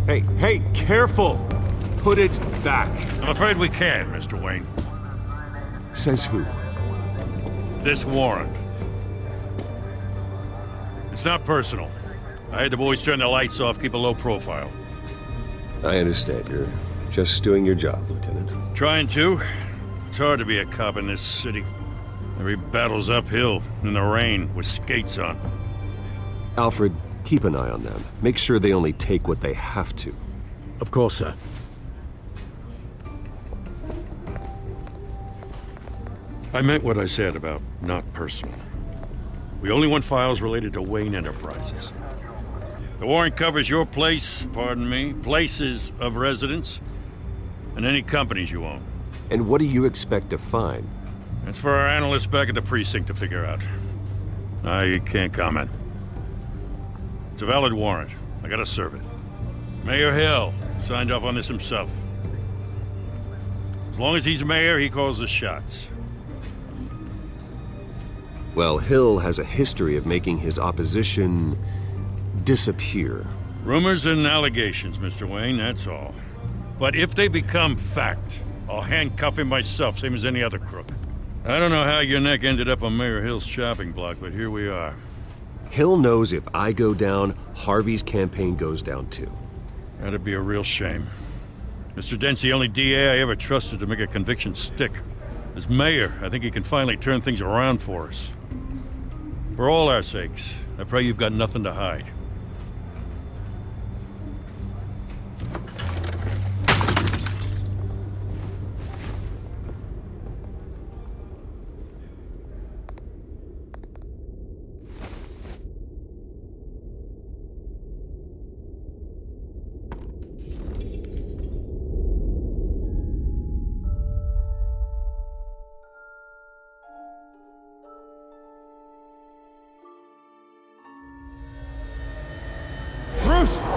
Hey, careful! Put it back. I'm afraid we can, Mr. Wayne. Says who? This warrant. It's not personal. I had the boys turn the lights off, keep a low profile. I understand. You're just doing your job, Lieutenant. Trying to. It's hard to be a cop in this city. Every battle's uphill, in the rain, with skates on. Alfred, keep an eye on them. Make sure they only take what they have to. Of course, sir. I meant what I said about not personal. We only want files related to Wayne Enterprises. The warrant covers your place, pardon me, places of residence, and any companies you own. And what do you expect to find? That's for our analysts back at the precinct to figure out. I can't comment. It's a valid warrant. I gotta serve it. Mayor Hill signed off on this himself. As long as he's mayor, he calls the shots. Well, Hill has a history of making his opposition disappear. Rumors and allegations, Mr. Wayne, that's all. But if they become fact, I'll handcuff him myself, same as any other crook. I don't know how your neck ended up on Mayor Hill's shopping block, but here we are. Hill knows if I go down, Harvey's campaign goes down too. That'd be a real shame. Mr. Dent's the only DA I ever trusted to make a conviction stick. As mayor, I think he can finally turn things around for us. For all our sakes, I pray you've got nothing to hide.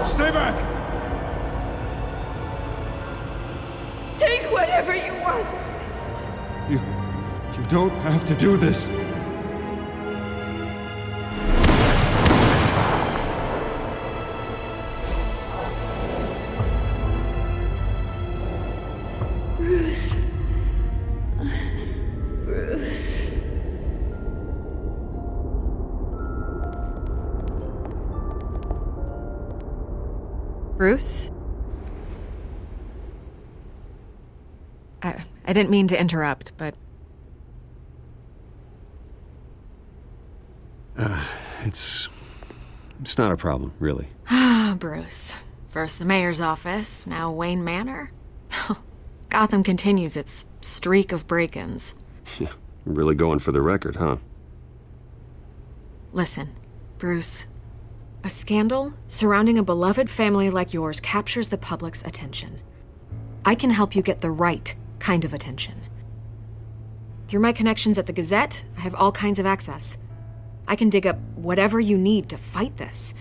Stay back! Take whatever you want! You don't have to do this. Bruce. Bruce. Bruce? I didn't mean to interrupt, but... It's not a problem, really. Ah, Bruce. First the mayor's office, now Wayne Manor. Gotham continues its streak of break-ins. Yeah, really going for the record, huh? Listen, Bruce. A scandal surrounding a beloved family like yours captures the public's attention. I can help you get the right kind of attention. Through my connections at the Gazette, I have all kinds of access. I can dig up whatever you need to fight this.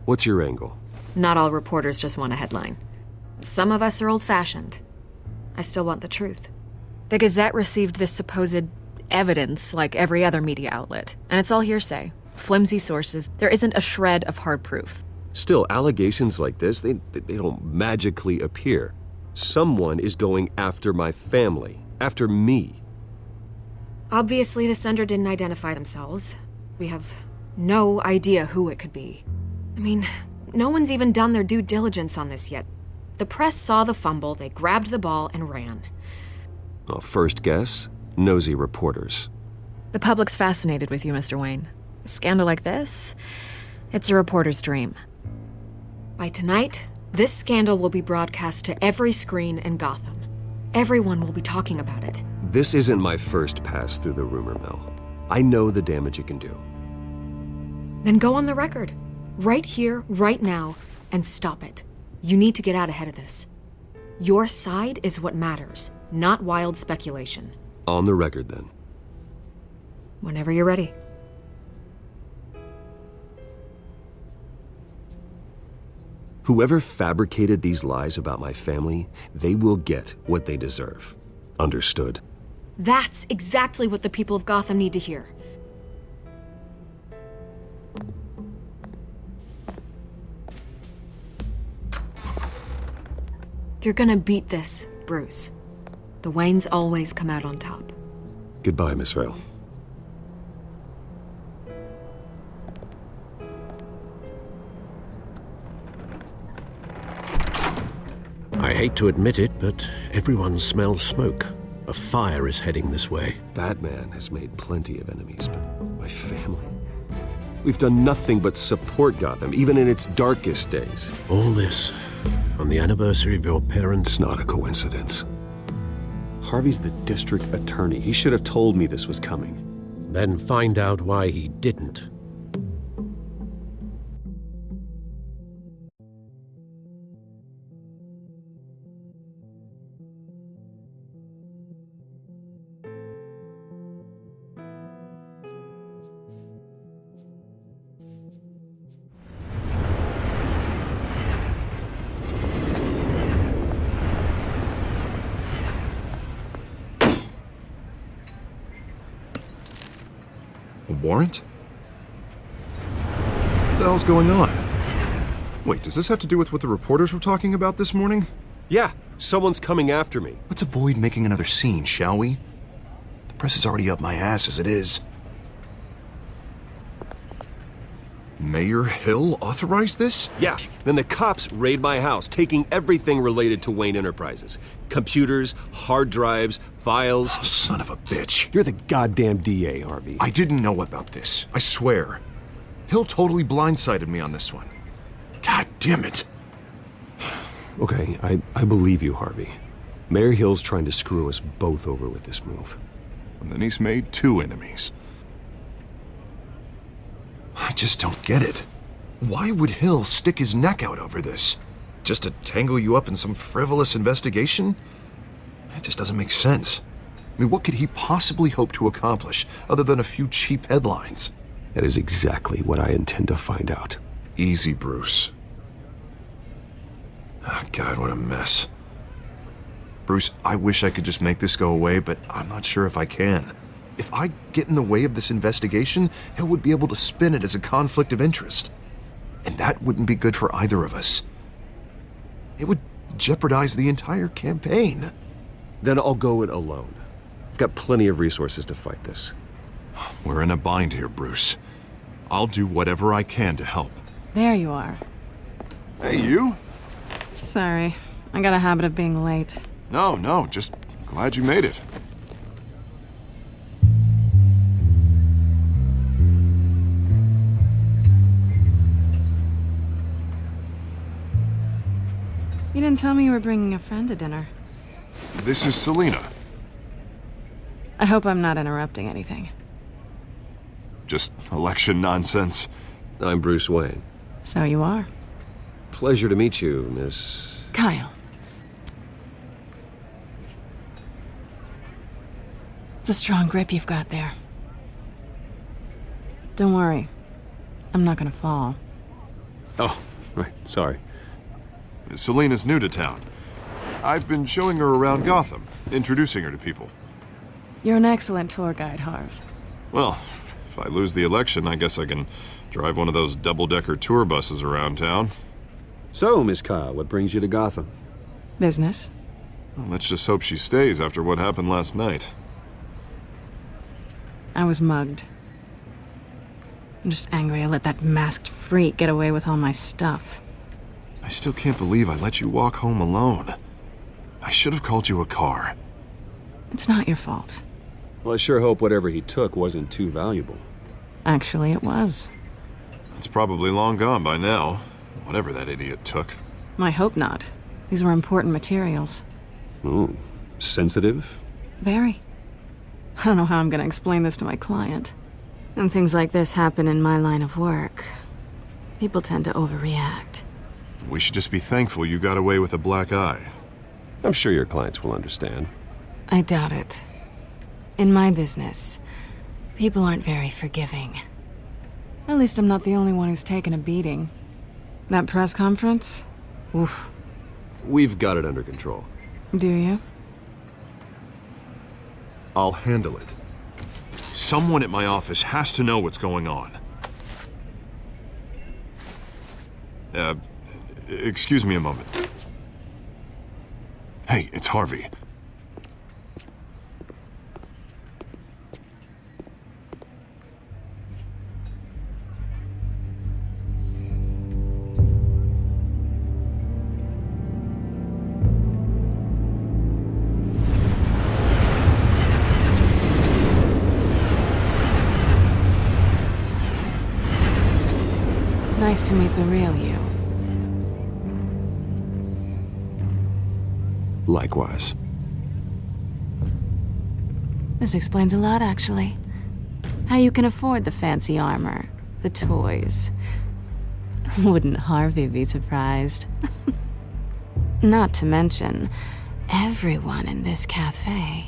What's your angle? Not all reporters just want a headline. Some of us are old-fashioned. I still want the truth. The Gazette received this supposed evidence like every other media outlet, and it's all hearsay. Flimsy sources. There isn't a shred of hard proof. Still, allegations like this, they don't magically appear. Someone is going after my family, after me. Obviously, the sender didn't identify themselves. We have no idea who it could be. I mean, no one's even done their due diligence on this yet. The press saw the fumble, they grabbed the ball and ran. Well, first guess, nosy reporters. The public's fascinated with you, Mr. Wayne. A scandal like this, it's a reporter's dream. By tonight, this scandal will be broadcast to every screen in Gotham. Everyone will be talking about it. This isn't my first pass through the rumor mill. I know the damage it can do. Then go on the record. Right here, right now, and stop it. You need to get out ahead of this. Your side is what matters, not wild speculation. On the record, then. Whenever you're ready. Whoever fabricated these lies about my family, they will get what they deserve. Understood? That's exactly what the people of Gotham need to hear. You're gonna beat this, Bruce. The Waynes always come out on top. Goodbye, Miss Vale. I hate to admit it, but everyone smells smoke. A fire is heading this way. Batman has made plenty of enemies, but my family... We've done nothing but support Gotham, even in its darkest days. All this on the anniversary of your parents' It's not a coincidence. Harvey's the district attorney. He should have told me this was coming. Then find out why he didn't. A warrant? What the hell's going on? Wait, does this have to do with what the reporters were talking about this morning? Yeah, someone's coming after me. Let's avoid making another scene, shall we? The press is already up my ass as it is. Mayor Hill authorized this? Yeah, then the cops raid my house, taking everything related to Wayne Enterprises. Computers, hard drives, files. Oh, son of a bitch. You're the goddamn DA, Harvey. I didn't know about this. I swear. Hill totally blindsided me on this one. God damn it. Okay, I believe you, Harvey. Mayor Hill's trying to screw us both over with this move. And then he's made 2 enemies. I just don't get it. Why would Hill stick his neck out over this? Just to tangle you up in some frivolous investigation? It just doesn't make sense. I mean, what could he possibly hope to accomplish other than a few cheap headlines? That is exactly what I intend to find out. Easy, Bruce. Ah, God, what a mess. Bruce, I wish I could just make this go away, but I'm not sure if I can. If I get in the way of this investigation, Hill would be able to spin it as a conflict of interest. And that wouldn't be good for either of us. It would jeopardize the entire campaign. Then I'll go it alone. I've got plenty of resources to fight this. We're in a bind here, Bruce. I'll do whatever I can to help. There you are. Hey, you? Sorry, I got a habit of being late. No, just glad you made it. You didn't tell me you were bringing a friend to dinner. This is Selina. I hope I'm not interrupting anything. Just election nonsense. I'm Bruce Wayne. So you are. Pleasure to meet you, Miss... Kyle. It's a strong grip you've got there. Don't worry. I'm not gonna fall. Oh, right, sorry. Selina's new to town. I've been showing her around Gotham, introducing her to people. You're an excellent tour guide, Harv. Well, if I lose the election, I guess I can drive one of those double-decker tour buses around town. So, Miss Kyle, what brings you to Gotham? Business. Well, let's just hope she stays after what happened last night. I was mugged. I'm just angry I let that masked freak get away with all my stuff. I still can't believe I let you walk home alone. I should have called you a car. It's not your fault. Well, I sure hope whatever he took wasn't too valuable. Actually, it was. It's probably long gone by now, whatever that idiot took. I hope not. These were important materials. Ooh, sensitive? Very. I don't know how I'm gonna explain this to my client. And things like this happen in my line of work. People tend to overreact. We should just be thankful you got away with a black eye. I'm sure your clients will understand. I doubt it. In my business, people aren't very forgiving. At least I'm not the only one who's taken a beating. That press conference? Oof. We've got it under control. Do you? I'll handle it. Someone at my office has to know what's going on. Excuse me a moment. Hey, it's Harvey. Nice to meet the real you. Likewise. This explains a lot, actually. How you can afford the fancy armor, the toys. Wouldn't Harvey be surprised? Not to mention, everyone in this cafe.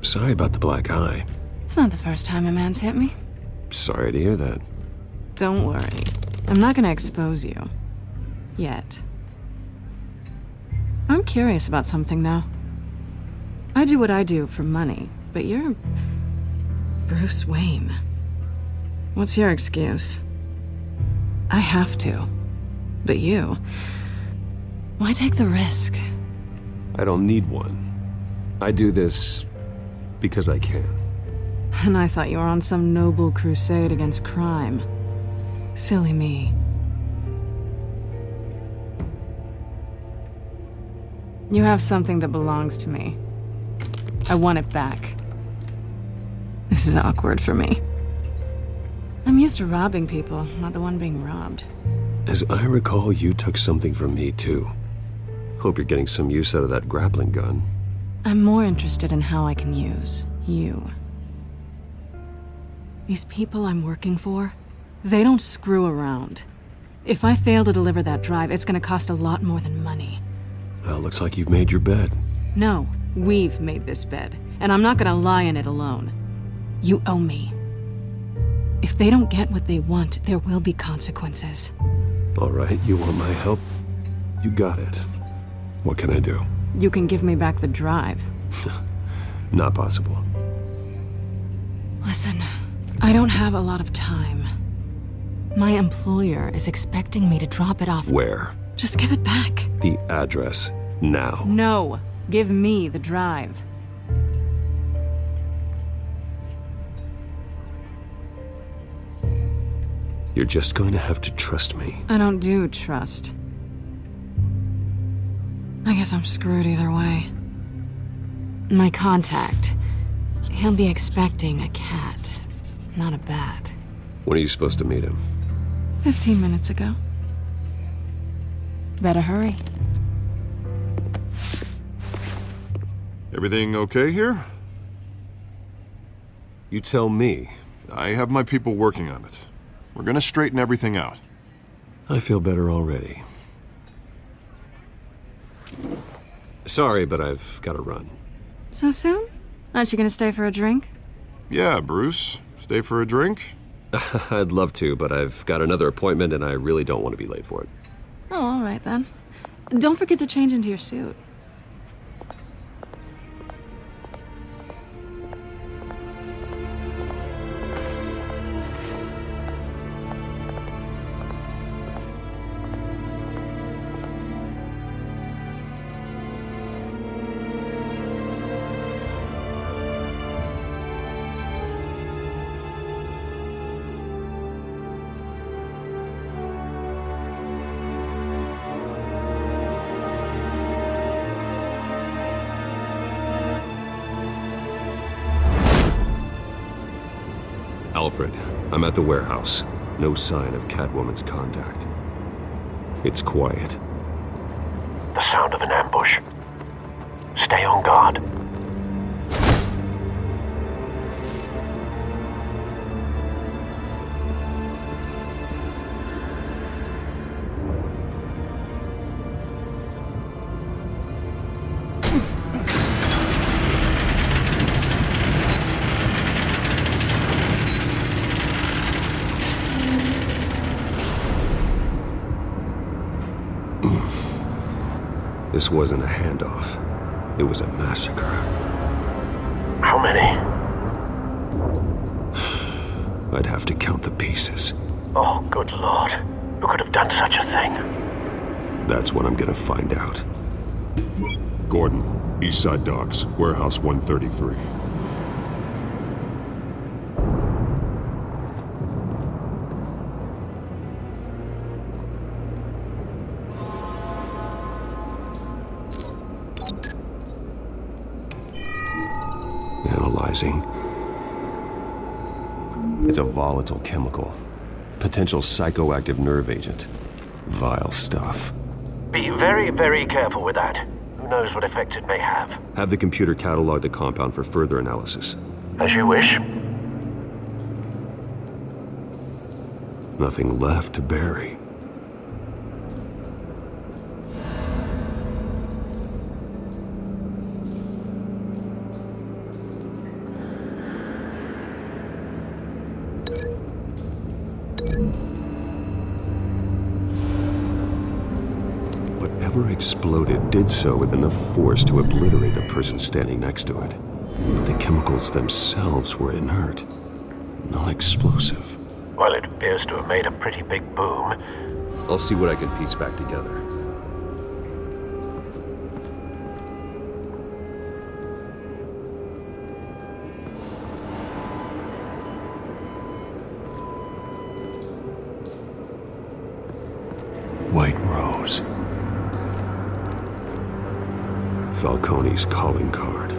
Sorry about the black eye. It's not the first time a man's hit me. Sorry to hear that. Don't worry. I'm not gonna expose you. Yet. I'm curious about something, though. I do what I do for money, but you're... Bruce Wayne. What's your excuse? I have to. But you... Why take the risk? I don't need one. I do this because I can. And I thought you were on some noble crusade against crime. Silly me. You have something that belongs to me. I want it back. This is awkward for me. I'm used to robbing people, not the one being robbed. As I recall, you took something from me, too. Hope you're getting some use out of that grappling gun. I'm more interested in how I can use you. These people I'm working for, they don't screw around. If I fail to deliver that drive, it's gonna cost a lot more than money. Well, looks like you've made your bed. No, we've made this bed, and I'm not gonna lie in it alone. You owe me. If they don't get what they want, there will be consequences. All right, you want my help? You got it. What can I do? You can give me back the drive. Not possible. Listen, I don't have a lot of time. My employer is expecting me to drop it off. Where? Just give it back. The address, now. No, give me the drive. You're just going to have to trust me. I don't do trust. I guess I'm screwed either way. My contact, he'll be expecting a cat, not a bat. When are you supposed to meet him? 15 minutes ago. Better hurry. Everything okay here? You tell me. I have my people working on it. We're gonna straighten everything out. I feel better already. Sorry, but I've got to run. So soon? Aren't you gonna stay for a drink? Yeah, Bruce. Stay for a drink? I'd love to, but I've got another appointment and I really don't want to be late for it. Oh, all right then. Don't forget to change into your suit. Alfred, I'm at the warehouse. No sign of Catwoman's contact. It's quiet. The sound of an ambush. Stay on guard. This wasn't a handoff. It was a massacre. How many? I'd have to count the pieces. Oh, good lord. Who could have done such a thing? That's what I'm gonna find out. Gordon, Eastside Docks, Warehouse 133. Analyzing. It's a volatile chemical. Potential psychoactive nerve agent. Vile stuff. Be very, very careful with that. Who knows what effects it may have. Have the computer catalog the compound for further analysis. As you wish. Nothing left to bury. Whatever exploded did so with enough force to obliterate the person standing next to it. But the chemicals themselves were inert, non-explosive. Well, it appears to have made a pretty big boom. I'll see what I can piece back together. White Rose. Falcone's calling card.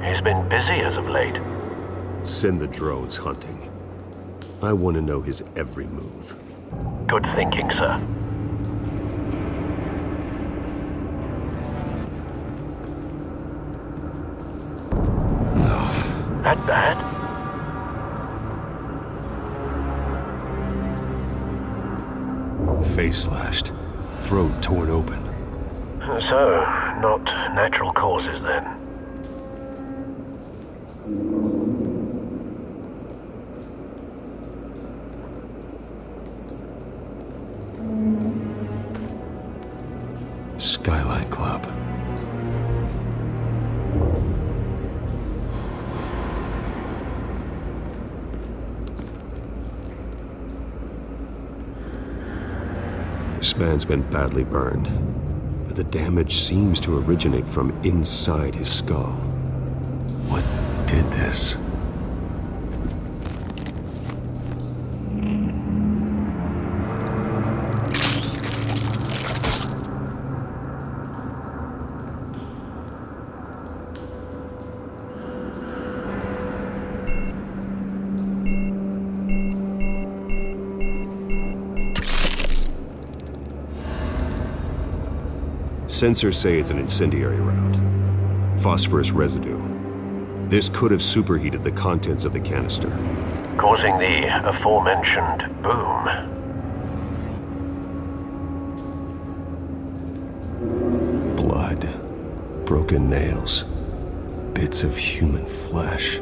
He's been busy as of late. Send the drones hunting. I want to know his every move. Good thinking, sir. No. That bad? Face slashed. Throat torn open. So, not natural causes then. Skyline Club. This man's been badly burned, but the damage seems to originate from inside his skull. What did this? Sensors say it's an incendiary round. Phosphorus residue. This could have superheated the contents of the canister. Causing the aforementioned boom. Blood. Broken nails. Bits of human flesh.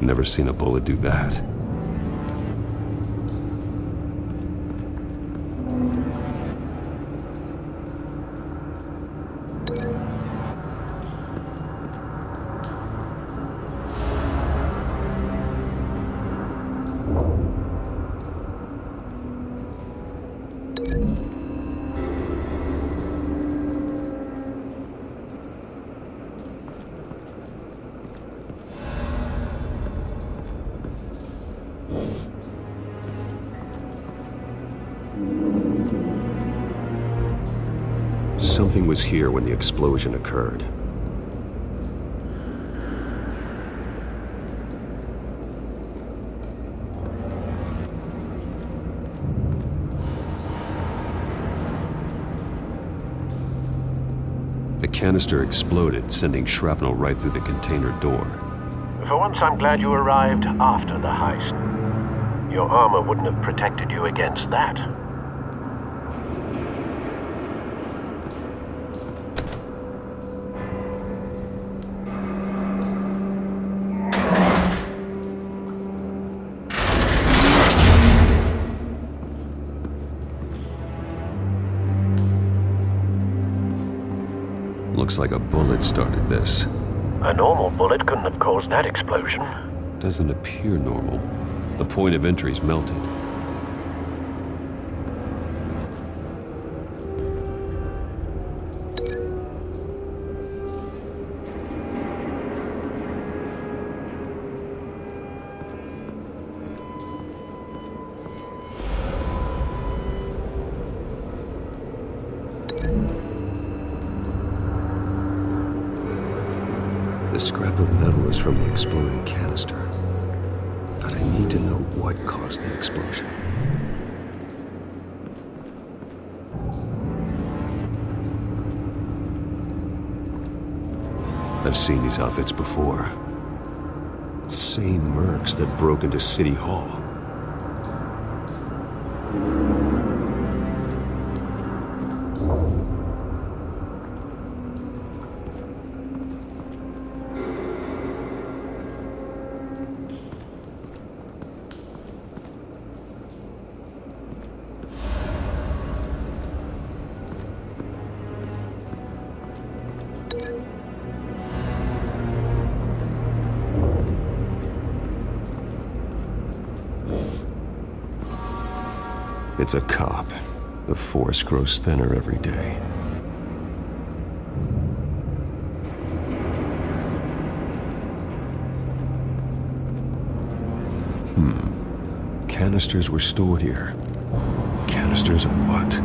Never seen a bullet do that. Something was here when the explosion occurred. The canister exploded, sending shrapnel right through the container door. For once, I'm glad you arrived after the heist. Your armor wouldn't have protected you against that. Looks like a bullet started this. A normal bullet couldn't have caused that explosion. Doesn't appear normal. The point of entry's melted. The scrap of metal is from the exploding canister. But I need to know what caused the explosion. I've seen these outfits before. Same mercs that broke into City Hall. It's a cop. The force grows thinner every day. Canisters were stored here. Canisters of what?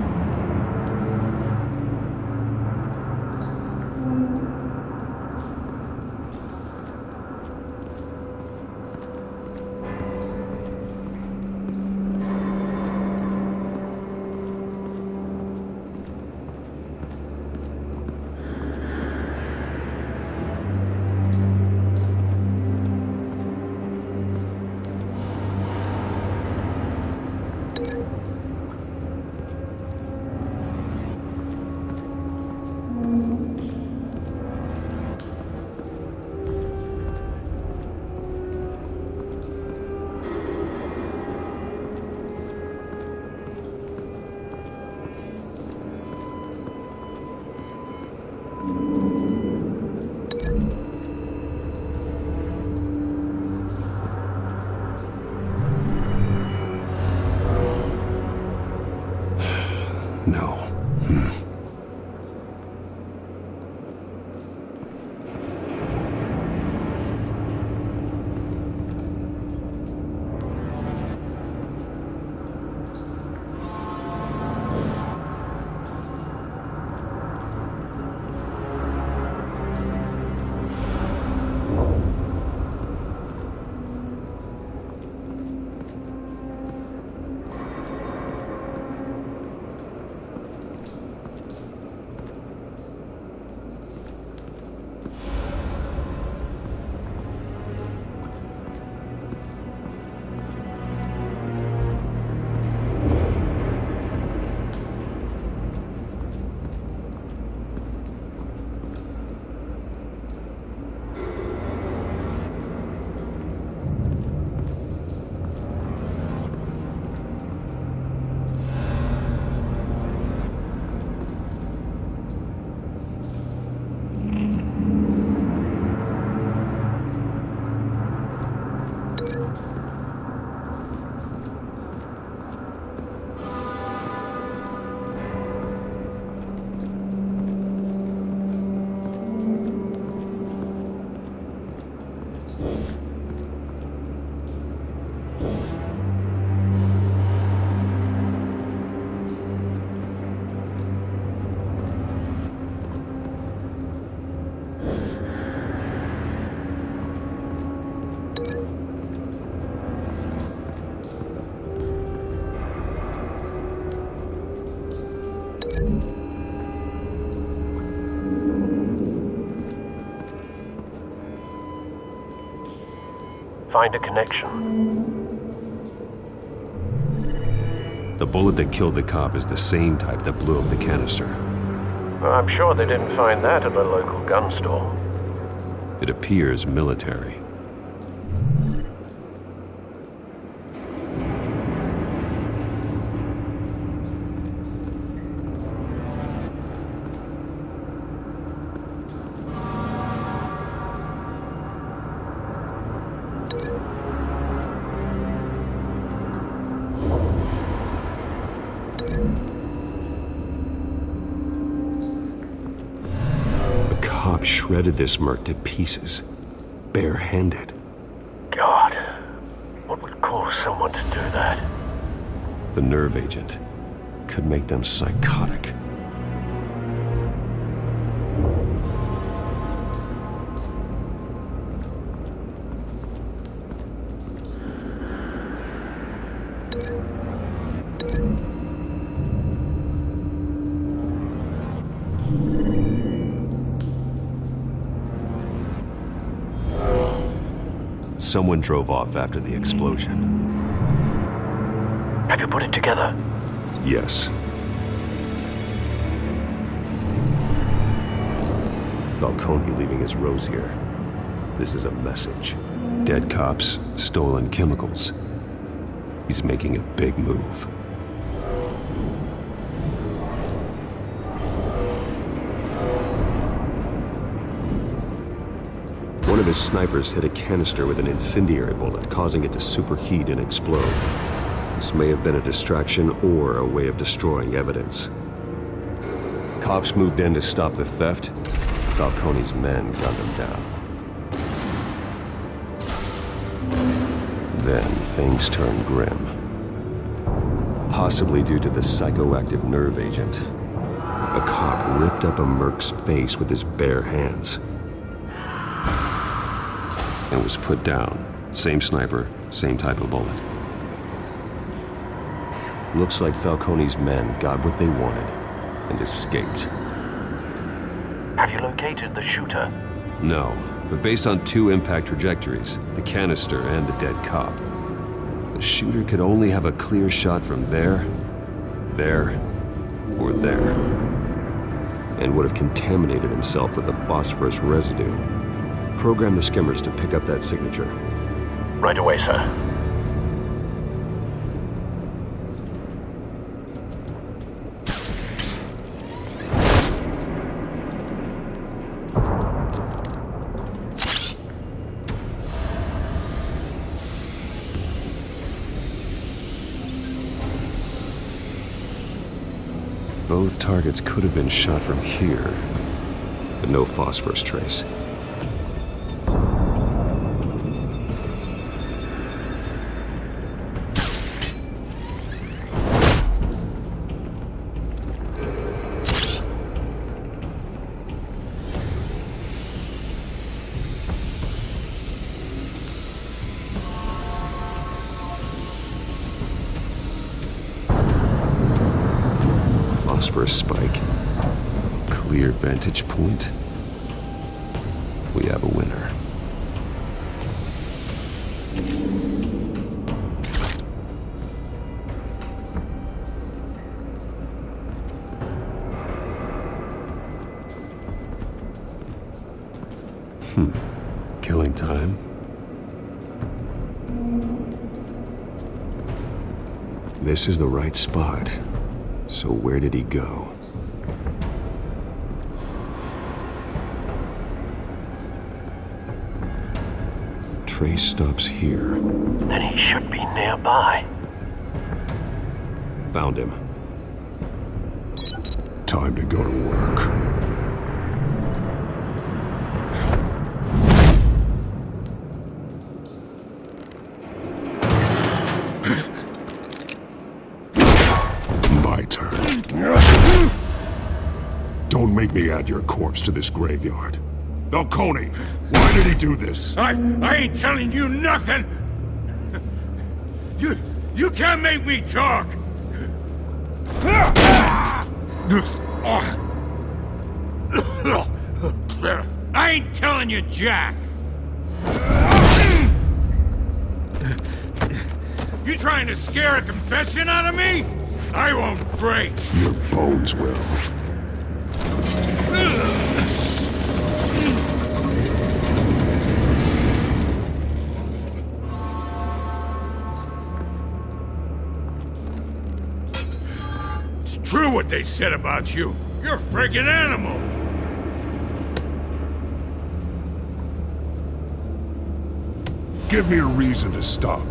No. Find a connection. The bullet that killed the cop is the same type that blew up the canister. I'm sure they didn't find that at a local gun store. It appears military. cop shredded this merc to pieces, barehanded. God, what would cause someone to do that? The nerve agent could make them psychotic. Someone drove off after the explosion. Have you put it together? Yes. Falcone leaving his rose here. This is a message. Dead cops, stolen chemicals. He's making a big move. One of his snipers hit a canister with an incendiary bullet, causing it to superheat and explode. This may have been a distraction or a way of destroying evidence. Cops moved in to stop the theft. Falcone's men gunned them down. Then things turned grim. Possibly due to the psychoactive nerve agent. A cop ripped up a merc's face with his bare hands. And was put down. Same sniper, same type of bullet. Looks like Falcone's men got what they wanted and escaped. Have you located the shooter? No, but based on 2 impact trajectories, the canister and the dead cop, the shooter could only have a clear shot from there, or there, and would have contaminated himself with the phosphorus residue. Program the skimmers to pick up that signature. Right away, sir. Both targets could have been shot from here, but no phosphorus trace. Phosphorus spike. Clear vantage point. We have a winner. Killing time. This is the right spot. So where did he go? Trace stops here. Then he should be nearby. Found him. Time to go to work. My turn. Don't make me add your corpse to this graveyard. Falcone, why did he do this? I ain't telling you nothing! You can't make me talk! I ain't telling you jack! You trying to scare a confession out of me? I won't break! Your bones will. It's true what they said about you. You're a friggin' animal! Give me a reason to stop.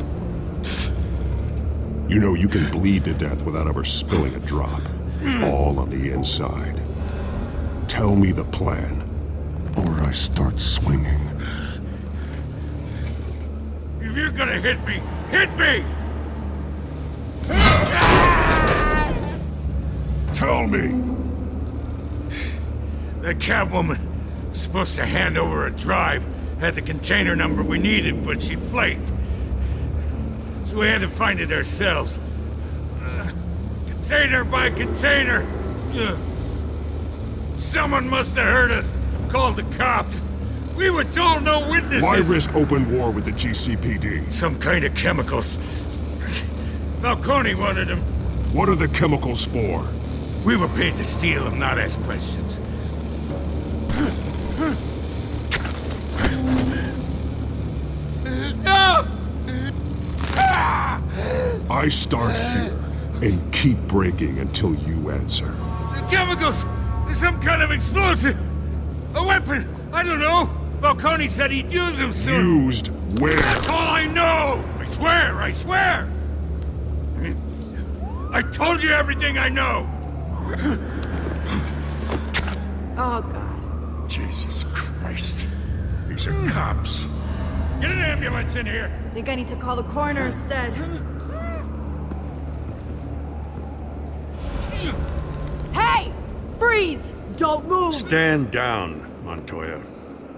You know you can bleed to death without ever spilling a drop. All on the inside. Tell me the plan. or I start swinging. If you're gonna hit me, hit me! Tell me! The Catwoman was supposed to hand over a drive, had the container number we needed, but she flaked. So we had to find it ourselves. Container by container. Someone must have heard us, called the cops. We were told no witnesses. Why risk open war with the GCPD? Some kind of chemicals. Falcone wanted them. What are the chemicals for? We were paid to steal them, not ask questions. I start here and keep breaking until you answer. The chemicals! There's some kind of explosive! A weapon! I don't know! Falcone said he'd use them soon! Used where? That's all I know! I swear! I swear! I told you everything I know! Oh, God. Jesus Christ. These are cops. Get an ambulance in here! Think I need to call the coroner instead. Hey! Freeze! Don't move! Stand down, Montoya.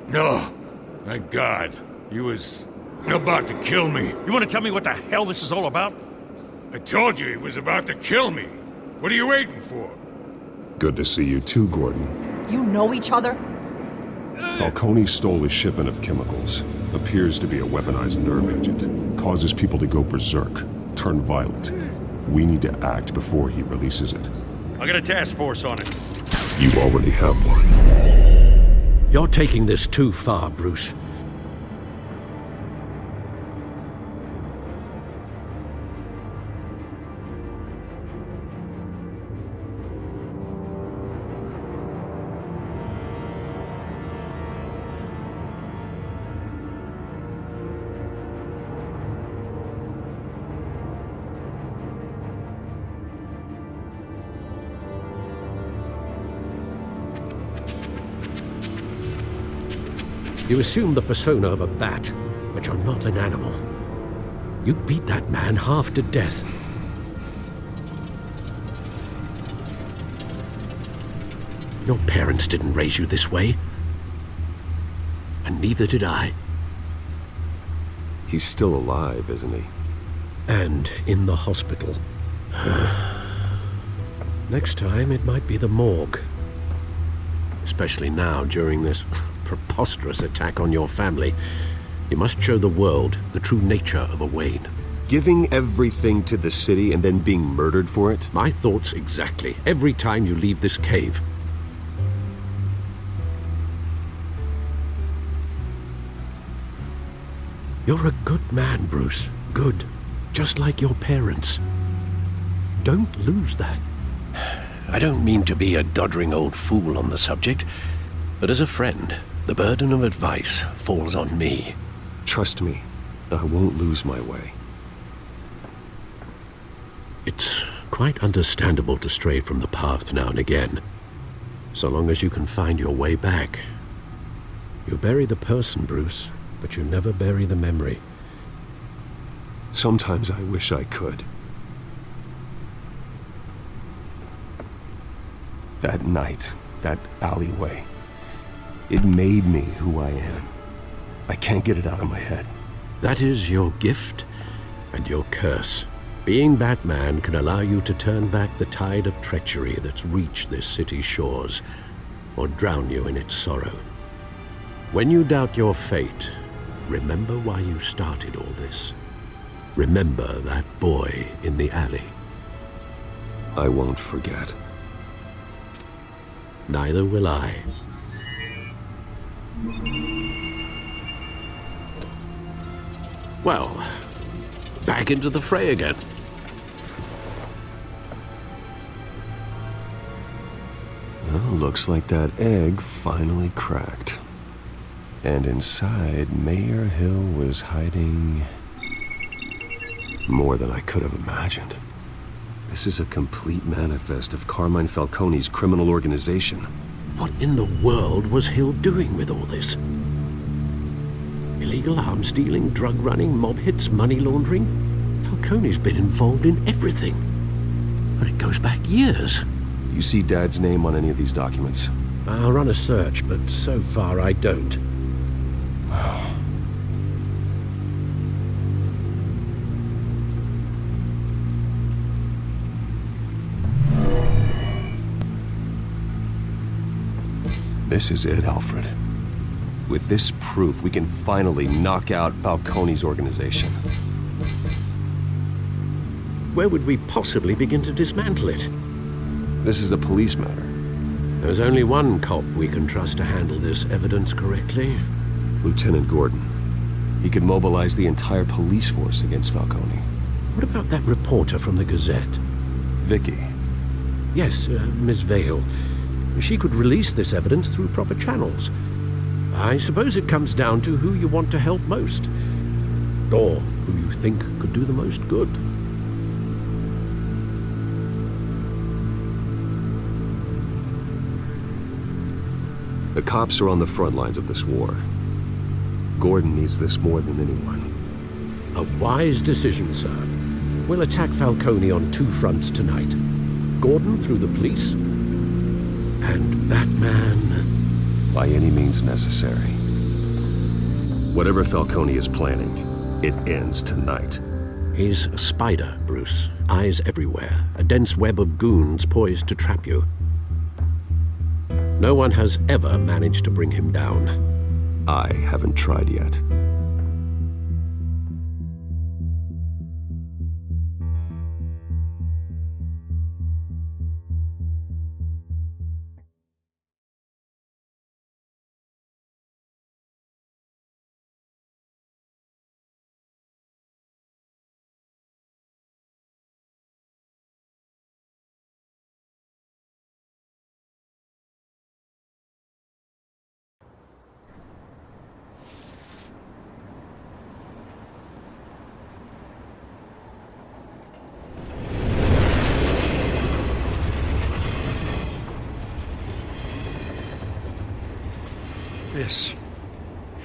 No. Thank God. He was about to kill me. You want to tell me what the hell this is all about? I told you he was about to kill me. What are you waiting for? Good to see you too, Gordon. You know each other? Falcone stole a shipment of chemicals. Appears to be a weaponized nerve agent. Causes people to go berserk, turn violent. We need to act before he releases it. I got a task force on it. You already have one. You're taking this too far, Bruce. You assume the persona of a bat, but you're not an animal. You beat that man half to death. Your parents didn't raise you this way. And neither did I. He's still alive, isn't he? And in the hospital. Next time, it might be the morgue. Especially now, during this preposterous attack on your family. You must show the world the true nature of a Wayne. Giving everything to the city and then being murdered for it? My thoughts exactly. Every time you leave this cave. You're a good man, Bruce. Good. Just like your parents. Don't lose that. I don't mean to be a doddering old fool on the subject, but as a friend, the burden of advice falls on me. Trust me, I won't lose my way. It's quite understandable to stray from the path now and again, so long as you can find your way back. You bury the person, Bruce, but you never bury the memory. Sometimes I wish I could. That night, that alleyway, it made me who I am. I can't get it out of my head. That is your gift and your curse. Being Batman can allow you to turn back the tide of treachery that's reached this city's shores, or drown you in its sorrow. When you doubt your fate, remember why you started all this. Remember that boy in the alley. I won't forget. Neither will I. Well, back into the fray again. Well, looks like that egg finally cracked. And inside, Mayor Hill was hiding more than I could have imagined. This is a complete manifest of Carmine Falcone's criminal organization. What in the world was Hill doing with all this? Illegal arms dealing, drug running, mob hits, money laundering? Falcone's been involved in everything. But it goes back years. You see Dad's name on any of these documents? I'll run a search, but so far I don't. This is it, Alfred. With this proof, we can finally knock out Falcone's organization. Where would we possibly begin to dismantle it? This is a police matter. There's only one cop we can trust to handle this evidence correctly. Lieutenant Gordon. He could mobilize the entire police force against Falcone. What about that reporter from the Gazette? Vicky. Yes, Miss Vale. She could release this evidence through proper channels. I suppose it comes down to who you want to help most. Or who you think could do the most good. The cops are on the front lines of this war. Gordon needs this more than anyone. A wise decision, sir. We'll attack Falcone on two fronts tonight. Gordon through the police, and Batman... by any means necessary. Whatever Falcone is planning, it ends tonight. He's a spider, Bruce. Eyes everywhere. A dense web of goons poised to trap you. No one has ever managed to bring him down. I haven't tried yet.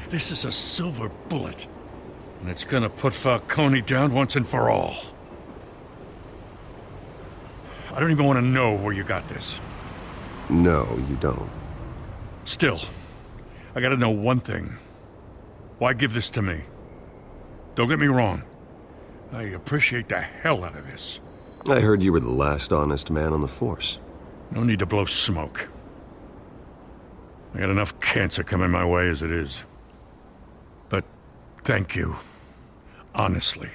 This is a silver bullet. And it's gonna put Falcone down once and for all. I don't even want to know where you got this. No, you don't. Still, I gotta know one thing. Why give this to me? Don't get me wrong. I appreciate the hell out of this. I heard you were the last honest man on the force. No need to blow smoke. I got enough cancer coming my way as it is. But thank you. Honestly.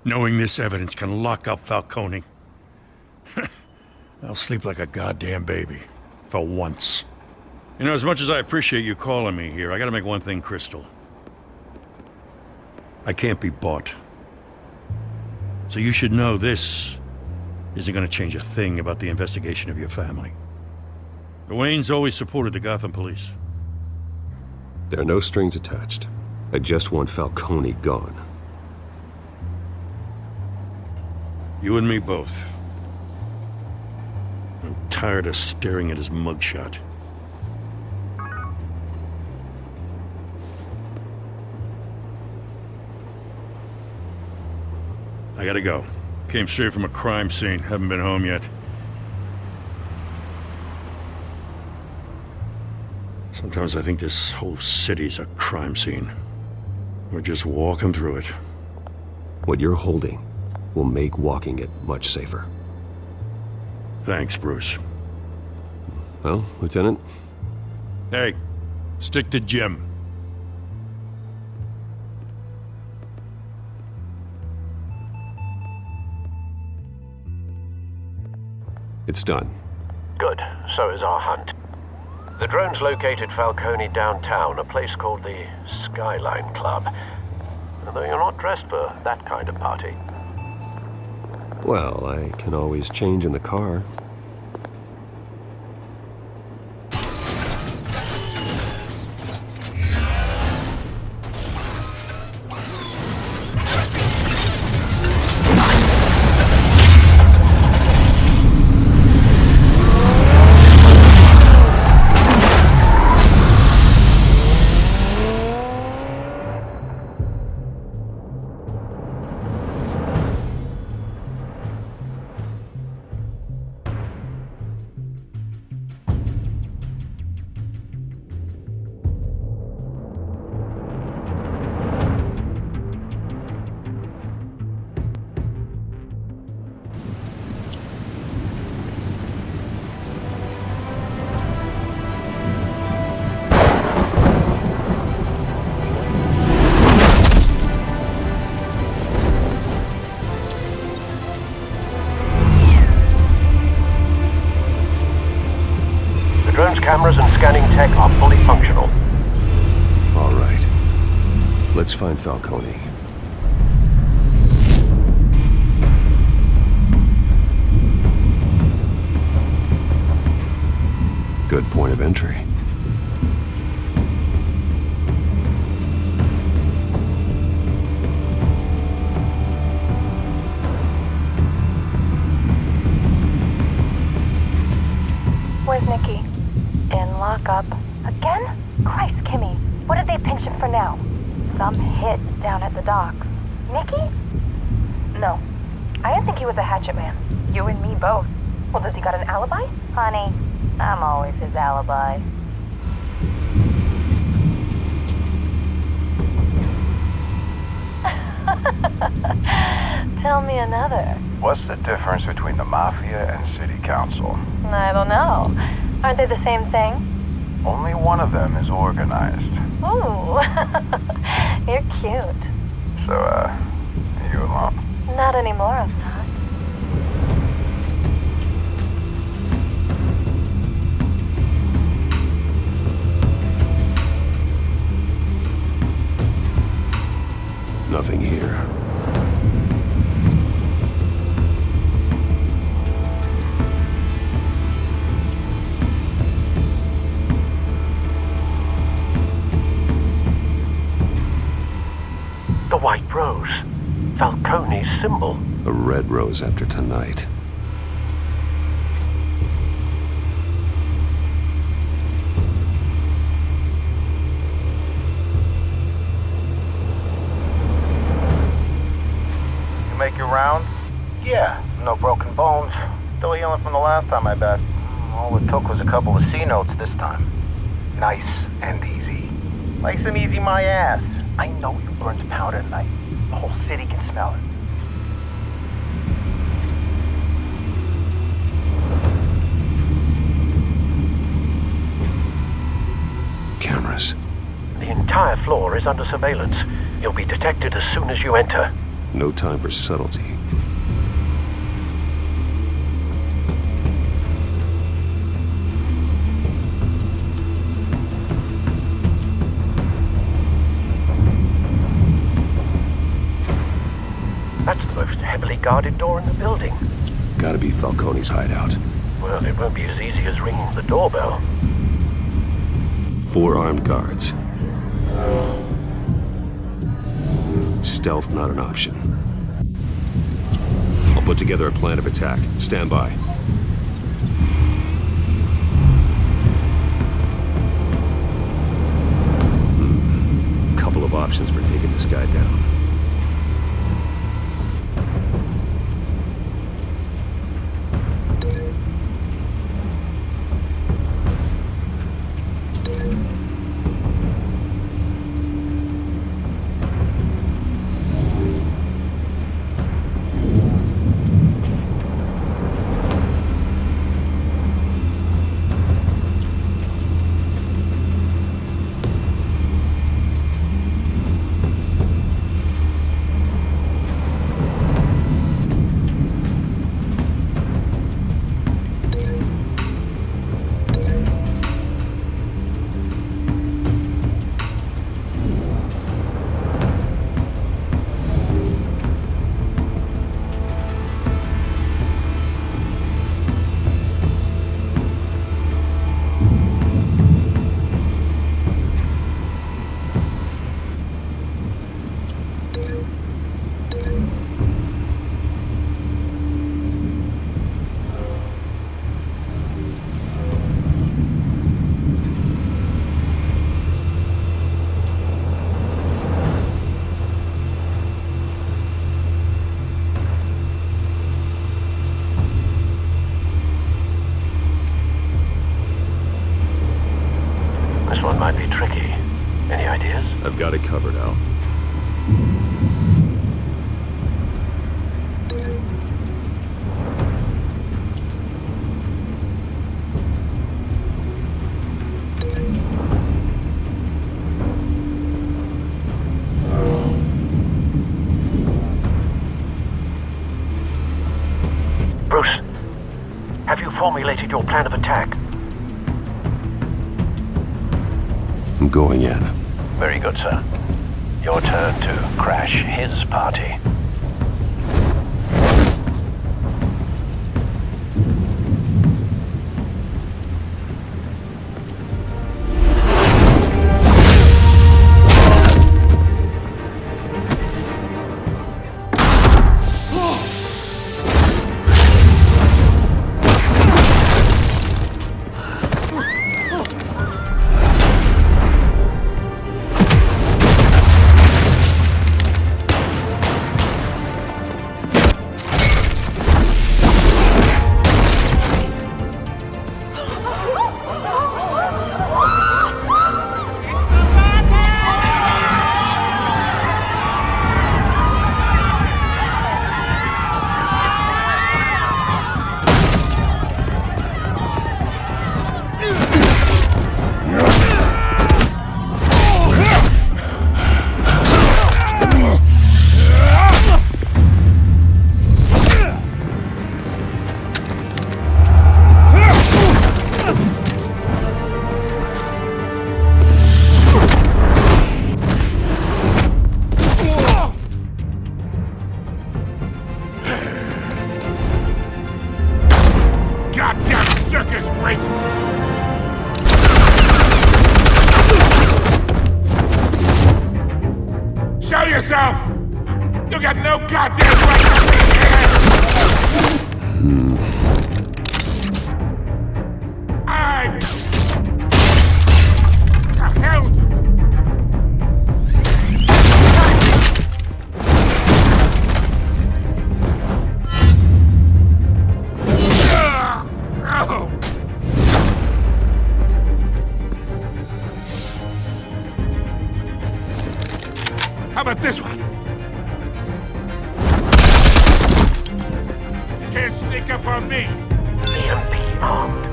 Knowing this evidence can lock up Falcone. I'll sleep like a goddamn baby. For once. You know, as much as I appreciate you calling me here, I gotta make one thing crystal. I can't be bought. So you should know this isn't gonna change a thing about the investigation of your family. The Waynes always supported the Gotham police. There are no strings attached. I just want Falcone gone. You and me both. I'm tired of staring at his mugshot. I gotta go. Came straight from a crime scene. Haven't been home yet. Sometimes I think this whole city's a crime scene. We're just walking through it. What you're holding will make walking it much safer. Thanks, Bruce. Well, Lieutenant? Hey, stick to Jim. It's done. Good. So is our hunt. The drones located Falcone downtown, a place called the Skyline Club. Although you're not dressed for that kind of party. Well, I can always change in the car. Let's find Falcone. Good point of entry. Where's Nicky? In lockup. Again? Christ, Kimmy. What did they pinch him for now? Some hit down at the docks. Nicky? No. I didn't think he was a hatchet man. You and me both. Well, does he got an alibi? Honey, I'm always his alibi. Tell me another. What's the difference between the Mafia and City Council? I don't know. Aren't they the same thing? Only one of them is organized. Ooh, you're cute. So, you alone? Not anymore, I'm not. Nothing here. The White Rose. Falcone's symbol. A red rose after tonight. You make your round? Yeah, no broken bones. Still healing from the last time, I bet. All it took was a couple of C notes this time. Nice and easy. Nice and easy, my ass. I know you burned powder tonight. The whole city can smell it. Cameras. The entire floor is under surveillance. You'll be detected as soon as you enter. No time for subtlety. That's the most heavily guarded door in the building. Gotta be Falcone's hideout. Well, it won't be as easy as ringing the doorbell. 4 armed guards. Stealth not an option. I'll put together a plan of attack. Stand by. Couple of options for taking this guy down. This one might be tricky. Any ideas? I've got it covered, Al. Bruce, have you formulated your plan of attack? I'm going in. Very good, sir. Your turn to crash his party. Show yourself! You got no goddamn right to be here! The hell? How about this one? Can't sneak up on me. EMP armed.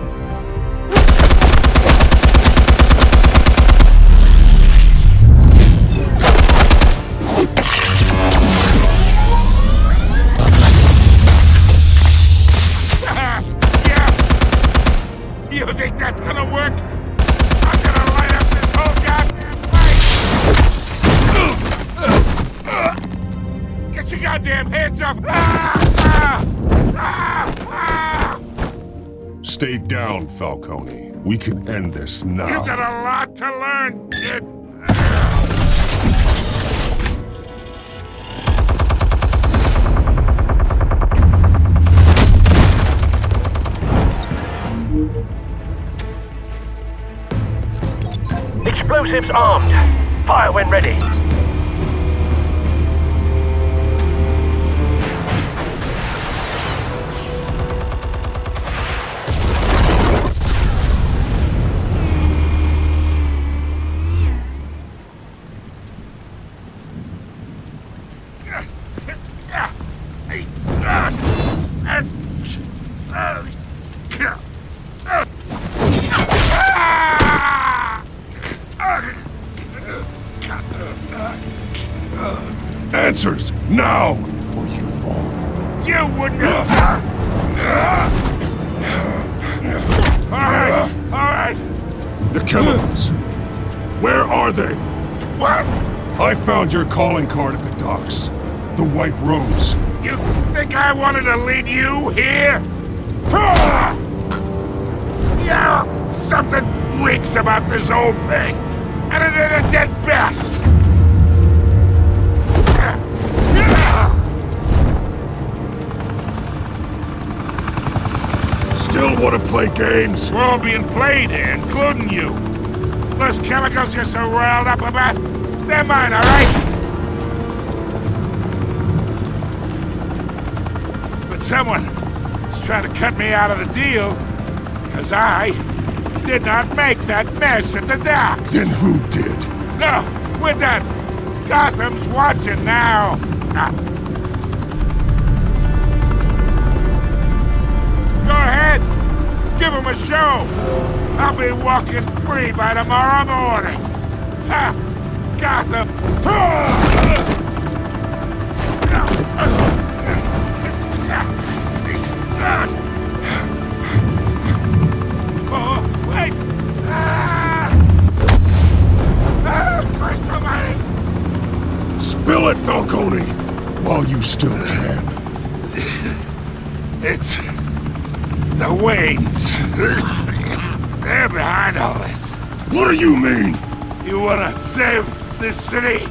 Yeah. You think that's gonna work? I'm gonna light up this whole goddamn place! Get your goddamn hands up! Stay down, Falcone. We can end this now. You got a lot to learn, kid. Explosives armed. Fire when ready. Answers, now! Or you fall. You wouldn't. All right. The chemicals. Where are they? What? I found your calling card at the docks. The White Rose. You think I wanted to lead you here? Yeah, something reeks about this whole thing. And it ain't a dead bat. Still want to play games? We're all being played here, including you. Those chemicals you're so riled up about, they're mine, all right? But someone is trying to cut me out of the deal because I did not make that mess at the docks. Then who did? No, we're done. Gotham's watching now. Go ahead. Give him a show. I'll be walking free by tomorrow morning. Ha! Gotham. Oh, wait. Christ almighty. Kill it, Falcone! While you still can. It's the Waynes. They're behind all this. What do you mean? You wanna save this city?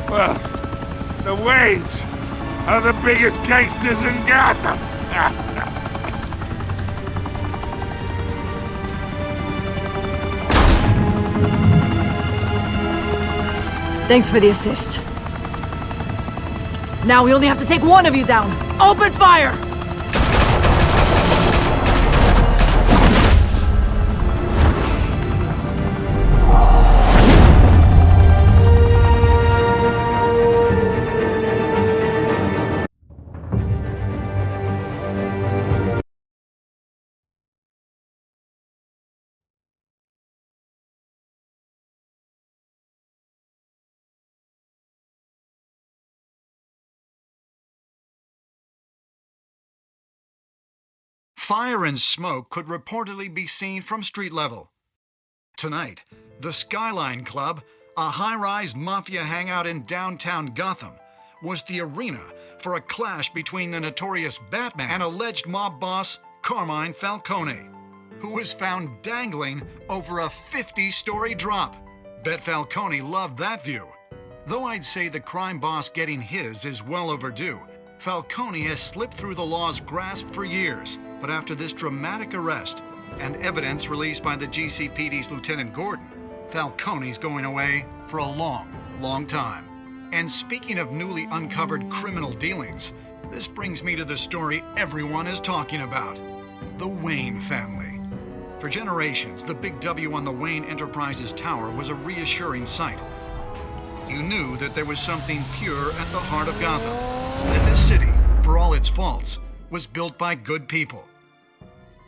Well, the Waynes are the biggest gangsters in Gotham. Thanks for the assist. Now we only have to take one of you down. Open fire! Fire and smoke could reportedly be seen from street level. Tonight, the Skyline Club, a high-rise mafia hangout in downtown Gotham, was the arena for a clash between the notorious Batman and alleged mob boss Carmine Falcone, who was found dangling over a 50-story drop. Bet Falcone loved that view. Though I'd say the crime boss getting his is well overdue, Falcone has slipped through the law's grasp for years. But after this dramatic arrest and evidence released by the GCPD's Lieutenant Gordon, Falcone's going away for a long, long time. And speaking of newly uncovered criminal dealings, this brings me to the story everyone is talking about: the Wayne family. For generations, the big W on the Wayne Enterprises tower was a reassuring sight. You knew that there was something pure at the heart of Gotham, that this city, for all its faults, was built by good people.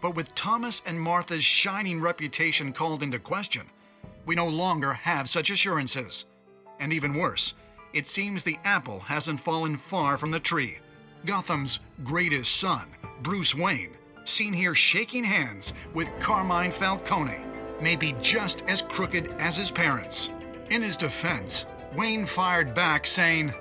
But with Thomas and Martha's shining reputation called into question, we no longer have such assurances. And even worse, it seems the apple hasn't fallen far from the tree. Gotham's greatest son, Bruce Wayne, seen here shaking hands with Carmine Falcone, may be just as crooked as his parents. In his defense, Wayne fired back saying,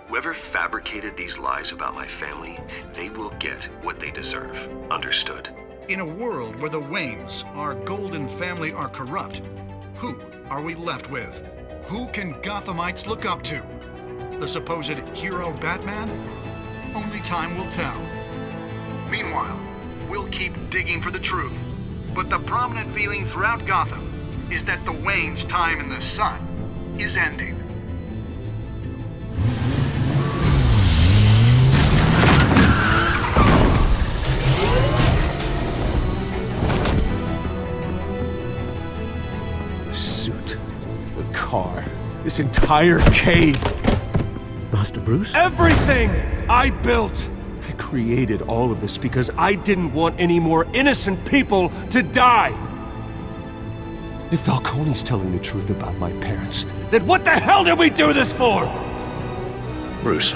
"Whoever fabricated these lies about my family, they will get what they deserve. Understood?" In a world where the Waynes, our golden family, are corrupt, who are we left with? Who can Gothamites look up to? The supposed hero Batman? Only time will tell. Meanwhile, we'll keep digging for the truth. But the prominent feeling throughout Gotham is that the Waynes' time in the sun is ending. Car. This entire cave. Master Bruce? Everything I built. I created all of this because I didn't want any more innocent people to die. If Falcone's telling the truth about my parents, then what the hell did we do this for? Bruce,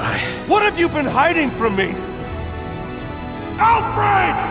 What have you been hiding from me? Alfred!